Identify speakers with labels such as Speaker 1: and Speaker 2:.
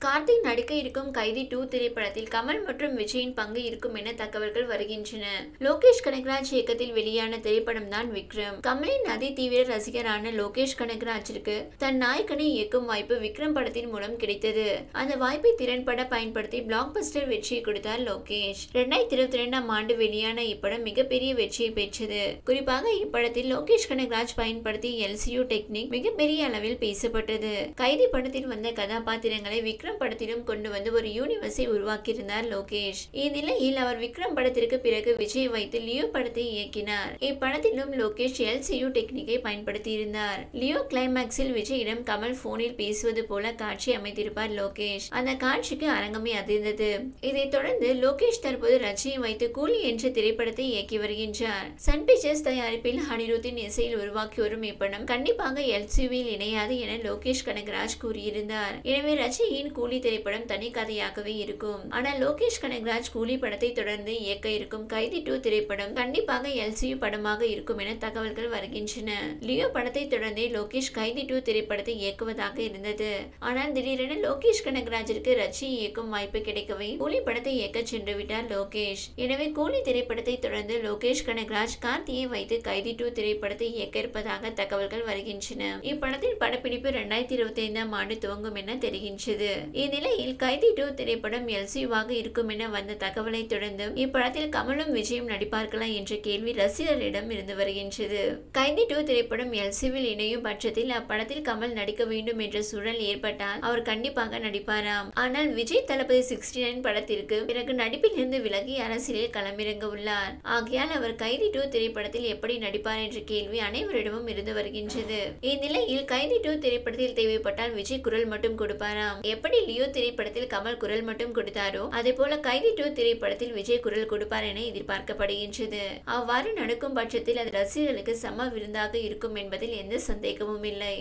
Speaker 1: கார்த்திக் நடிக்க இருக்கும் கைதி 2 திரைப்படத்தில் கமல் மற்றும் விஜயின் பங்கு இருக்கும் என தகவல்கள் வருகின்றன. லோகேஷ் கனகராஜ் இயக்கத்தில் வெளியான திரைப்படம் தான் விக்ரம். கமலின் அதி தீவிர ரசிகரான லோகேஷ் கனகராஜிற்கு தன் நாயகனை இயக்கும் வாய்ப்பு விக்ரம் படத்தின் மூலம் கிடைத்தது. அந்த வாய்ப்பை திறன்பட பயன்படுத்தி பிளாக் பஸ்டர் வெற்றியை கொடுத்தார் லோகேஷ். 2022ஆம் ஆண்டு வெளியான இப்படம் மிகப்பெரிய வெற்றியை பெற்றது. குறிப்பாக இப்படத்தில் லோகேஷ் கனகராஜ் பயன்படுத்திய LCU டெக்னிக் மிகப்பெரிய அளவில் பேசப்பட்டது. கைதி படத்தில் வந்த கதாபாத்திரங்களை விக்ரம் படத்திலும் கொண்டு வந்து ஒரு யூனிவர்ஸை உருவாக்கியிருந்தார் லோகேஷ். இந்நிலையில் அவர் விக்ரம் படத்திற்கு பிறகு விஜய் வைத்து லியோ படத்தை இயக்கினார். இப்படத்திலும் லோகேஷ் LCU டெக்னிக்கை பயன்படுத்தி இருந்தார். லியோ கிளைமாக்ஸில் விஜயிடம் கமல் போனில் பேசுவது போல காட்சி அமைத்திருப்பார் லோகேஷ். அந்த காட்சிக்கு அரங்கமே அதிர்ந்தது. இதைத் தொடர்ந்து லோகேஷ் தற்போது ரஜினியை வைத்து கூலி என்ற திரைப்படத்தை இயக்கி வருகின்றார். சன் பிக்சர்ஸ் தயாரிப்பில் அனிருத்தின் இசையில் உருவாக்கி வரும் இப்படம் கண்டிப்பாக LCUவில் இணையாது என லோகேஷ் கனகராஜ் கூறியிருந்தார். எனவே ரஜினியின் கூலி திரைப்படம் தனி கதையாகவே இருக்கும். ஆனால் லோகேஷ் கனகராஜ் கூலி படத்தை தொடர்ந்து இயக்க இருக்கும் கைதி 2 திரைப்படம் கண்டிப்பாக LCU படமாக இருக்கும் என தகவல்கள் வருகின்றன. லியோ படத்தை தொடர்ந்தே லோகேஷ் கைதி 2 திரைப்படத்தை இயக்குவதாக இருந்தது. ஆனால் திடீரென லோகேஷ் கனகராஜிற்கு ரஜினி இயக்கும் வாய்ப்பு கிடைக்கவே கூலி படத்தை இயக்க சென்று விட்டார் லோகேஷ். எனவே கூலி திரைப்படத்தை தொடர்ந்து லோகேஷ் கனகராஜ் கார்த்தியை வைத்து கைதி 2 திரைப்படத்தை இயக்க இருப்பதாக தகவல்கள் வருகின்றன. இப்படத்தின் படப்பிடிப்பு 2025ஆம் ஆண்டு துவங்கும் என தெரிகின்றது. இந்நிலையில் கைதி 2 திரைப்படம் LCUவாக இருக்கும் என வந்த தகவலை தொடர்ந்து இப்படத்தில் கமலும் விஜயும் நடிப்பார்களா என்ற கேள்வி ரசிகர்களிடம் இருந்து வருகின்றது. கைதி 2 திரைப்படம் LCUவில் இணையும் பட்சத்தில் அப்படத்தில் கமல் நடிக்க வேண்டும் என்ற சூழல் ஏற்பட்டால் அவர் கண்டிப்பாக நடிப்பாராம். ஆனால் விஜய் தளபதி 69 படத்திற்கு பிறகு நடிப்பில் இருந்து விலகி அரசியலில் களமிறங்க உள்ளார். ஆகையால் அவர் கைதி 2 திரைப்படத்தில் எப்படி நடிப்பார் என்ற கேள்வி அனைவரிடமும் இருந்து வருகின்றது. இந்நிலையில் கைதி 2 திரைப்படத்தில் தேவைப்பட்டால் விஜய் குரல் மட்டும் கொடுப்பாராம். எப்படி லியோ திரைப்படத்தில் கமல் குரல் மட்டும் கொடுத்தாரோ அதே போல கைதி 2 திரைப்படத்தில் விஜய் குரல் கொடுப்பார் என எதிர்பார்க்கப்படுகின்றது. அவ்வாறு நடக்கும் பட்சத்தில் அது ரசிகர்களுக்கு செம விருந்தாக இருக்கும் என்பதில் எந்த சந்தேகமும் இல்லை.